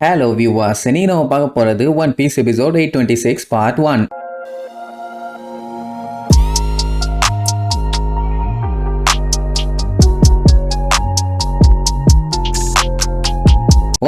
Hello viewers, இன்னைக்கு நம்ம பார்க்க போறது One Piece episode 826 part 1.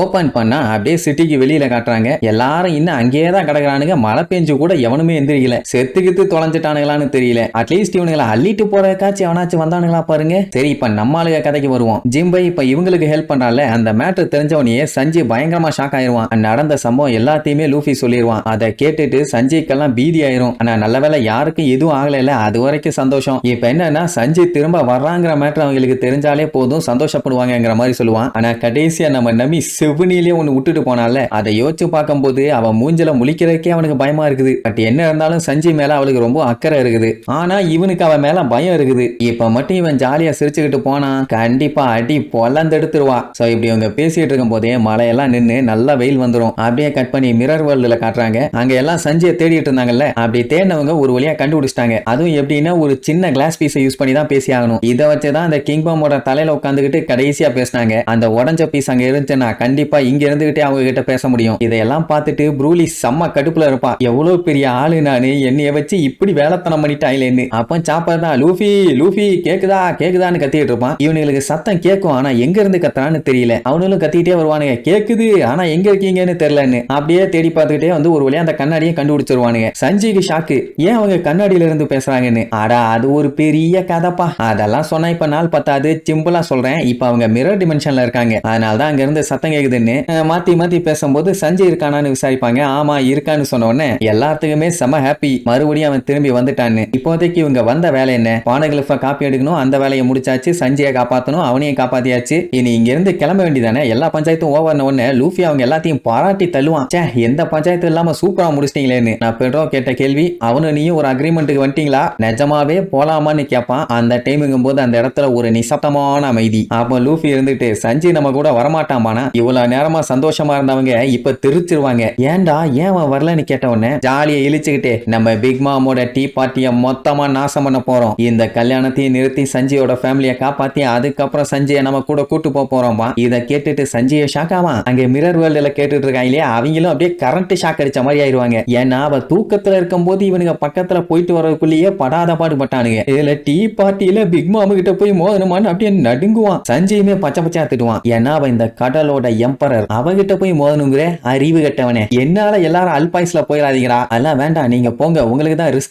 Open பண்ணா அப்படியே சிட்டிக்கு வெளியில காட்டுறாங்க. எல்லாரும் இன்னும் அங்கேயே தான் கிடக்குறானுங்க. மழை பெஞ்சு கூட எவனுமே எந்திரிக்கல. செத்துக்கிட்டு தொலைஞ்சிட்டானுங்களான்னு தெரியல. அட்லீஸ்ட் இவனுங்களை அள்ளிட்டு போறதுக்காச்சும் எவனாச்சும் வந்தானுங்களா பாருங்க. சரி, இப்ப நம்ம ஆளுக கதைக்கு வருவோம். ஜிம்பை இப்ப இவங்களுக்கு ஹெல்ப் பண்றால, அந்த மேட்டர் தெரிஞ்சவனையே சஞ்சய் பயங்கரமா ஷாக் ஆயிருவான். நடந்த சம்பவம் எல்லாத்தையுமே லூஃபி சொல்லிடுவான். அதை கேட்டுட்டு சஞ்சய்க்கெல்லாம் பீதி ஆயிரும். ஆனா நல்ல வேலை யாருக்கும் எதுவும் ஆகல, அது வரைக்கும் சந்தோஷம். இப்ப என்னன்னா சஞ்சய் திரும்ப வர்றாங்கிற மேட்டர் அவங்களுக்கு தெரிஞ்சாலே போதும், சந்தோஷப்படுவாங்கிற மாதிரி சொல்லுவான். ஆனா கடைசியா நம்ம நம்பி செவனிலே ஒன்னு விட்டுட்டு போனால, அதை யோசிச்சு பார்க்கும்போது அவன் மூஞ்சில முழிக்கிறதுக்கே அவனுக்கு பயமா இருக்குது. பட் என்ன இருந்தாலும் சஞ்சய் மேல அவளுக்கு ரொம்ப அக்கறை இருக்குது. ஆனா இவனுக்கு அவன் மேல பயம் இருக்குது. இப்ப மட்டும் இவன் ஜாலியா சிரிச்சுக்கிட்டு போனா கண்டிப்பா அடி பொலந்தெடுத்துருவா. சோ இப்படி அவங்க பேசிட்டு இருக்கும் போதே மழையெல்லாம் நின்று நல்லா வெயில் வந்துடும். அப்படியே கட் பண்ணி மிரர் வேர்ல்டுல காட்டுறாங்க. அங்க எல்லாம் சஞ்சயை தேடிட்டு இருந்தாங்கல்ல, அப்படி தேடினவங்க ஒரு வழியா கண்டுபிடிச்சிட்டாங்க. அதுவும் எப்படின்னா ஒரு சின்ன கிளாஸ் பீஸை யூஸ் பண்ணி தான் பேசி ஆகணும். இதை வச்சுதான் அந்த கிங்பாமோட தலையில உட்காந்துக்கிட்டு கடைசியா பேசினாங்க. அந்த உடஞ்ச பீஸ் அங்க இருந்துச்சுன்னா கண்டிப்பா இங்க இருந்துகிட்டே அவங்க கிட்ட பேச முடியும். இதையெல்லாம் பார்த்துட்டு ப்ரூலி செம்ம கடுப்புல இருப்பா. எவ்வளவு பெரிய ஆளு நானு, என்னைய வச்சு இப்படி வேலைத்தனம் பண்ணிட்டாயிலேன்னு. அப்ப சாப்பர் தான் லூஃபி லூஃபி கேக்குதா கேக்குதான்னு கத்திட்டு இருப்பான். இவனுங்களுக்கு சத்தம் கேட்கும், ஆனா எங்க இருந்து கத்துறான்னு தெரியல. அவனும் கத்திட்டே வருவானுங்க, கேக்குது ஆனா எங்க இருக்கீங்கன்னு தெரியலன்னு. அப்படியே தேடி பார்த்துக்கிட்டே வந்து ஒரு வழியா அந்த கண்ணாடியை கண்டுபிடிச்சிருவானுங்க. சஞ்சய்க்கு ஷாக்கு, ஏன் அவங்க கண்ணாடியில இருந்து பேசுறாங்கன்னு. ஆடா அது ஒரு பெரிய கதைப்பா. அதெல்லாம் சொன்னா இப்ப நாள் பத்தாது, சிம்பிளா சொல்றேன். இப்ப அவங்க மிரர் டிமென்ஷன்ல இருக்காங்க, அதனாலதான் அங்க இருந்து சத்தம் கேக்குதுன்னு மாத்தி மாத்தி பேசும்போது சஞ்சய் இருக்கானான்னு விசாரிப்பாங்க. ஆமா இருக்கான்னு சொன்ன உடனே எல்லாத்துக்குமே செம ஹாப்பி. மறுபடியும் அவன் திரும்பி வந்துட்டான்னு. இப்போதைக்கு இவங்க வந்த வேலை என்ன, பானகிலிஃப காப்பி எடுக்கணும். அந்த வேலையை முடிச்சாச்சு. சஞ்சயை காப்பாற்றணும், அவனையும் காப்பாத்தியாச்சு. இனி இங்க இருந்து கிளம்ப வேண்டியதானே. எல்லா பஞ்சாயத்தும் ஓவர்ன உடனே லூஃபி அவங்க எல்லாத்தையும் பாராட்டி தள்ளுவான். சே, எந்த பஞ்சாயத்து இல்லாம சூப்பரா முடிச்சிட்டீங்களேன்னு. நான் பெட்ரோ கேட்ட கேள்வி, அவனு நீயும் ஒரு அக்ரிமெண்ட்டுக்கு வந்துட்டீங்களா, நிஜமாவே போலாமான்னு கேட்பான். அந்த டைமுங்கும் போது அந்த இடத்துல ஒரு நிசப்தமான அமைதி. அப்ப லூஃபி இருந்துட்டு சஞ்சய் நம்ம கூட வரமாட்டாமானா, இவ்வளவு நேரமா சந்தோஷமா இருந்தவங்க இப்ப திருச்சிருவாங்க. ஏன்டா ஏன் அவன் வரலன்னு கேட்டவொடனே ஜாலியை இழிச்சுக்கிட்டே நம்ம பிக் மாமோட டீ பார்ட்டியை மொத்தமா நாசம் பண்ண போறோம். இந்த கல்யாணத்தையும் நிறுத்தி சஞ்சயோட ஃபேமிலியை காப்பாத்தி அதுக்கப்புறம் சஞ்சயை நம்ம கூட கூட்டு போறோம்பா. இதை கேட்டுட்டு சஞ்சயை ஷாக் ஆவான். அங்க மிரர் வேர்ல்டுல கேட்டுட்டு இருக்காங்க இல்லையா, அவங்களும் அப்படியே கரண்ட் ஷாக் அடிச்ச மாதிரி ஆயிருவாங்க. ஏன்னா அவ தூக்கத்துல இருக்கும் போது இவனுங்க பக்கத்துல போயிட்டு வரதுக்குள்ளேயே படாத பாடுபட்டானுங்க. இதுல டீ பார்ட்டியில பிக் மாமு கிட்ட போய் மோதணுமான்னு அப்படியே நடுங்குவான். சஞ்சயுமே பச்சை பச்சையா திட்டுவான். ஏன்னா அவன் இந்த கடலோட எம்பரர், அவகிட்ட போய் மோதணுங்கிற அறிவு கட்டவனே. என்னால எல்லாரும் அல்பாய்ஸ்ல போயிடாதீங்களா, அதெல்லாம் வேண்டாம் நீங்க போங்க, உங்களுக்கு தான் ரிஸ்க்.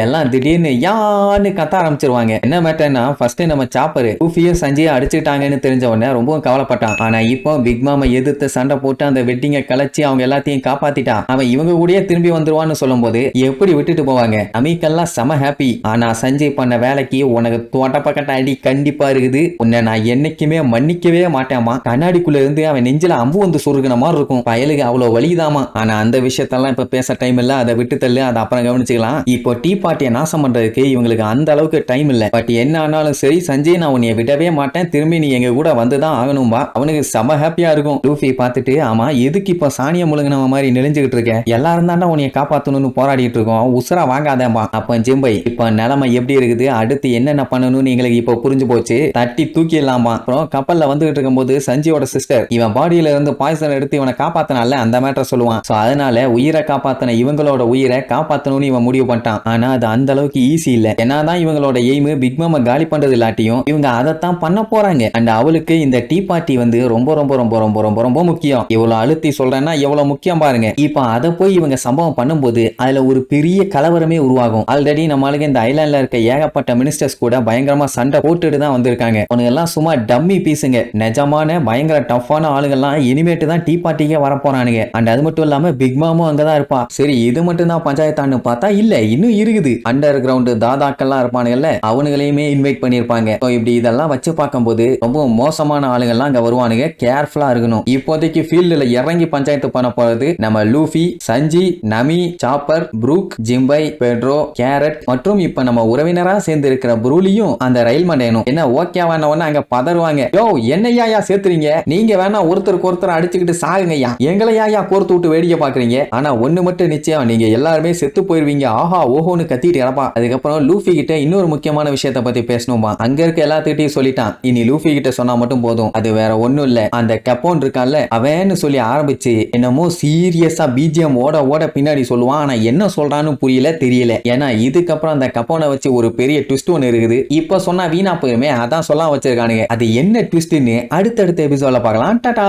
எல்லாம் திடீர்னு யான்னு கத்த ஆரம்பிச்சிருவாங்க. என்ன மேட்டர்னா ஃபர்ஸ்ட் நம்ம சாப்பர் லூஃபியும் சஞ்சயை அடிச்சுட்டாங்கன்னு தெரிஞ்ச உடனே ரொம்பவும் கவலைப்பட்டான். ஆனா இப்போ பிக் மாமா எதிர்த்து சண்டை போட்டு அந்த வெட்டிங்க கலைச்சி அவங்க எல்லாத்தையும் காப்பாத்திட்டான். அவன் இவங்க கூடயே திரும்பி வந்துருவான்னு சொல்லும் போது எப்படி விட்டுட்டு போவாங்க. அமீக்கெல்லாம் செம ஹாப்பி. ஆனா சஞ்சய் பண்ண வேலைக்கு உனக்கு தோட்டப்பக்கட்ட அடி கண்டிப்பா இருக்குது. உன்னை நான் என்னைக்குமே மன்னிக்கவே மாட்டேமா. கண்ணாடிக்குள்ள இருந்து அவன் நெஞ்சில அம்பு வந்து சொருகின மாதிரி இருக்கும். பயலுக்கு அவ்வளவு வலிதாமா. ஆனா அந்த விஷயத்தெல்லாம் இப்ப பேச டைம் இல்ல, அதை விட்டு தள்ளு, அதை அப்புறம் கவனிச்சுக்கலாம். இப்போ டீ பார்ட்டியை நாசம் பண்றதுக்கு இவங்களுக்கு அந்த அளவுக்கு டைம் இல்ல. பட் என்ன ஆனாலும் சரி சஞ்சய், நான் உன்னை விடவே மாட்டேன், திரும்பி நீ எங்க கூட வந்துதான் ஆகணும்பா. அவனுக்கு செம ஹாப்பியா இருக்கும். லூஃபி பார்த்துட்டு, ஆமா எதுக்கு இப்ப சாணிய முழுங்கின மாதிரி நெளிஞ்சுக்கிட்டு இருக்க, எல்லாரும் தாண்டா உன்னை காப்பாத்தணும்னு போராடிட்டு இருக்கோம், உசுரா வாங்காதேம்பா. அப்ப ஜிம்பை இப்ப நிலைமை எப்படி இருக்குது, அடுத்து என்னென்ன பண்ணணும்னு எங்களுக்கு இப்போ புரிஞ்சு போச்சு, தட்டி தூக்கிடலாமா. அப்புறம் கப்பல்ல வந்துகிட்டு இருக்கும் போது சஞ்சயோட சிஸ்டர் இவன் பாடியில இருந்து பாய்சன் எடுத்து இவனை காப்பாத்தினால அந்த மேட்டர் சொல்லுவான். சோ அதனால உயிரை காப்பாத்தின இவங்களோட உயிரை காப்பாத்தணும்னு இவன் முடிவு பண்ணிட்டான். ஆனா அது அந்த அளவுக்கு ஈஸி இல்ல. என்னதான் இவங்களோட எய்ம் பிக் மாமா காலி பண்றது இல்லாட்டியும் இவங்க அதைத்தான் பண்ண போறாங்க. அண்ட் அவளுக்கு இந்த டீ பார்ட்டி வந்து ரொம்ப ரொம்ப ரொம்ப ரொம்ப ரொம்ப ரொம்ப முக்கியம். இவ்வளவு அழுத்தி சொல்றேன்னா எவ்வளவு முக்கியம் பாருங்க. இப்ப அதை போய் இவங்க சம்பவம் பண்ணும்போது அதுல ஒரு பெரிய கலவரமே உருவாகும். ஆல்ரெடி நம்மளுக்கு இந்த ஐலாண்ட்ல இருக்க ஏகப்பட்ட மினிஸ்டர்ஸ் கூட பயங்கரமா சண்டை போட்டுட்டு தான் வந்திருக்காங்க. அவங்க எல்லாம் சும்மா டம்மி பீஸுங்க. நிஜமான பயங்கர டஃப்பான ஆளுங்கெல்லாம் இனிமேட்டு தான் டீ பார்ட்டிக்கே வர போறானுங்க. அண்ட் அது மட்டும் இல்லாம பிக் மாமும் அங்கதான் இருப்பா. சரி இது மட்டும் தான் பஞ்சாயத்தான்னு பார்த்தா இல்ல, இன்னும் இருக்குது. அண்டர் கிரவுண்ட் தாதாக்கெல்லாம் இருப்பானுங்கல்ல, அவனுங்களையுமே இன்வைட் பண்ணிருப்பாங்க. இப்படி இதெல்லாம் வச்சு பார்க்கும்போது ரொம்ப மோசமான ஆளுங்கெல்லாம் அங்க வருவானுங்க. கேர்ஃபுல்லா இருக்கணும். இப்போதைக்கு ஃபீல்டுல இறங்கி பஞ்சாயத்து பண்ண போறது நம்ம Luffy, Sanji, Nami, Chopper, Brook, Jinbei, Pedro, Carrot மற்றும் இப்ப நம்ம உறவினரா சேர்ந்து இருக்கிற ப்ரூலியும் அந்த ரயில் மண்டையனும். என்ன ஓகேவான அங்க பதறுவாங்க. யோ என்னையா சேர்த்துறீங்க, நீங்க வேணா வேணா ஒருத்தருக்கு ஒருத்தர் அடிச்சுக்கிட்டு சாகுங்கய்யா, எங்களை யாயா கோர்த்து விட்டு வேடிக்கை பாக்குறீங்க, ஆனா ஒண்ணு மட்டும் நிச்சயம், நீங்க எல்லாருமே செத்து போயிருவீங்க, ஆஹா ஓஹோன்னு கத்திட்டு கிடப்பான். அதுக்கப்புறம் லூஃபி கிட்ட இன்னொரு முக்கியமான விஷயத்தை பத்தி பேசணுமா, அங்க இருக்க எல்லாத்துக்கிட்டையும் சொல்லிட்டான், இனி லூஃபி கிட்ட சொன்னா மட்டும் போதும், அது வேற ஒண்ணும் இல்ல, அந்த கப்போன் இருக்கான்ல அவன்னு சொல்லி ஆரம்பிச்சு என்னமோ சீரியஸா பிஜிஎம் ஓட ஓட பின்னாடி சொல்லுவான். ஆனா என்ன சொல்றான்னு புரியல தெரியல. ஏன்னா இதுக்கப்புறம் அந்த கப்போனை வச்சு ஒரு பெரிய ட்விஸ்ட் ஒன்று இருக்குது. இப்ப சொன்னா வீணா போயிருமே, அதான் சொல்ல வச்சிருக்கானுங்க. அது என்ன ட்விஸ்ட்னு அடுத்தடுத்த எபிசோட்ல பார்க்கலாம். டாடா.